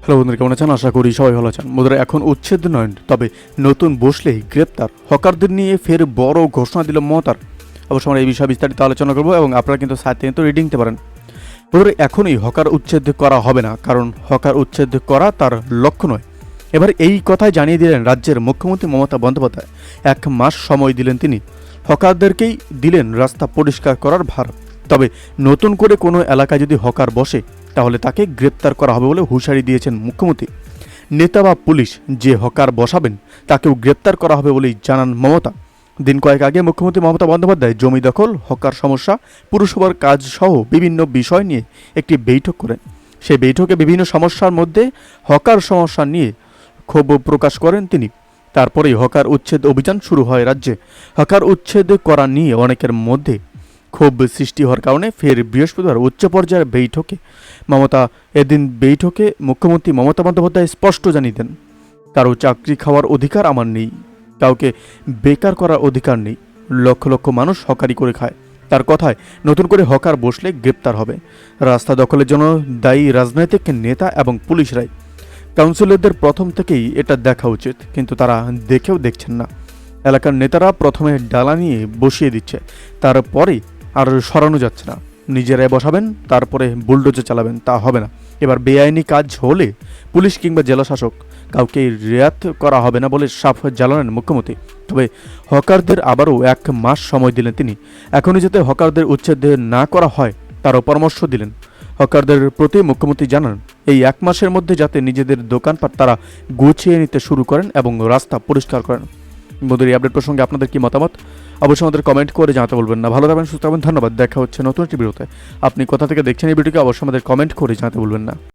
Hello বন্ধুরা, কেমন আছেন? আশা করি সবাই ভালো আছেন। বন্ধুরা, এখন উচ্ছেদ নয়, তবে নতুন বসলেই গ্রেপ্তার। হকারদের নিয়ে ফের বড় ঘোষণা দিল মমতার। অবশ্য আমরা এই বিষয়ে বিস্তারিত আলোচনা করবো এবং আপনারা কিন্তু সাথে কিন্তু রিডিং দিতে পারেন। বন্ধুরা, এখনই হকার উচ্ছেদ করা হবে না, কারণ হকার উচ্ছেদ করা তার লক্ষ্য নয়। এবার এই কথাই জানিয়ে দিলেন রাজ্যের মুখ্যমন্ত্রী মমতা বন্দ্যোপাধ্যায়। 1 মাস সময় দিলেন তিনি। হকারদেরকেই দিলেন রাস্তা পরিষ্কার করার ভার। তবে নতুন করে কোনো এলাকায় যদি হকার বসে, তাহলে তাকে গ্রেপ্তার করা হবে বলে হুঁশিয়ারি দিয়েছেন মুখ্যমন্ত্রী। নেতা বা পুলিশ যে হকার বসাবেন তাকেও গ্রেপ্তার করা হবে বলেই জানান মমতা। দিন কয়েক আগে মুখ্যমন্ত্রী মমতা বন্দ্যোপাধ্যায় জমি দখল, হকার সমস্যা, পুরসভার কাজ সহ বিভিন্ন বিষয় নিয়ে একটি বৈঠক করেন। সেই বৈঠকে বিভিন্ন সমস্যার মধ্যে হকার সমস্যা নিয়ে ক্ষোভ প্রকাশ করেন তিনি। তারপরেই হকার উচ্ছেদ অভিযান শুরু হয় রাজ্যে। হকার উচ্ছেদ করা নিয়ে অনেকের মধ্যে ক্ষোভ সৃষ্টি হওয়ার কারণে ফের বৃহস্পতিবার উচ্চ পর্যায়ের বৈঠকে মুখ্যমন্ত্রী মমতা বন্দ্যোপাধ্যায় স্পষ্ট জানিয়ে দেন, কারো চাকরি খাওয়ার অধিকার আমার নেই, কাউকে বেকার করার অধিকার নেই। লক্ষ লক্ষ মানুষ হকারি করে খায়। তার কথায় নতুন করে হকার বসলে গ্রেপ্তার হবে। রাস্তা দখলের জন্য দায়ী রাজনৈতিক নেতা এবং পুলিশরাই। কাউন্সিলরদের প্রথম থেকেই এটা দেখা উচিত, কিন্তু তারা দেখেও দেখছেন না। এলাকার নেতারা প্রথমে ডালা নিয়ে বসিয়ে দিচ্ছে, তারপরে আর সরানো যাচ্ছে না। নিজেরাই বসাবেন, তারপরে বুলডোজার চালাবেন, তা হবে না। এবার বেআইনি কাজ হলে পুলিশ কিংবা জেলাশাসক কাউকে রেয়াত করা হবে না বলে সাফ জানালেন মুখ্যমন্ত্রী। তবে হকারদের আবারও 1 মাস সময় দিলেন তিনি। এখনই যাতে হকারদের উচ্ছেদ না করা হয় তারও পরামর্শ দিলেন। হকারদের প্রতি মুখ্যমন্ত্রী জানান, এই 1 মাসের মধ্যে যাতে নিজেদের দোকানপাট তারা গুছিয়ে নিতে শুরু করেন এবং রাস্তা পরিষ্কার করেন। বন্ধুরা, এই আপডেট প্রসঙ্গে আপনাদের কি মতামত অবশ্যই আমাদের কমেন্ট করে জানাতে বলবেন না। ভালো থাকবেন, সুস্থ থাকবেন, ধন্যবাদ। দেখা হচ্ছে নতুন একটি ভিডিওতে। আপনি কোথা থেকে দেখছেন এই ভিডিওকে অবশ্যই আমাদের কমেন্ট করে জানাতে বলবেন না।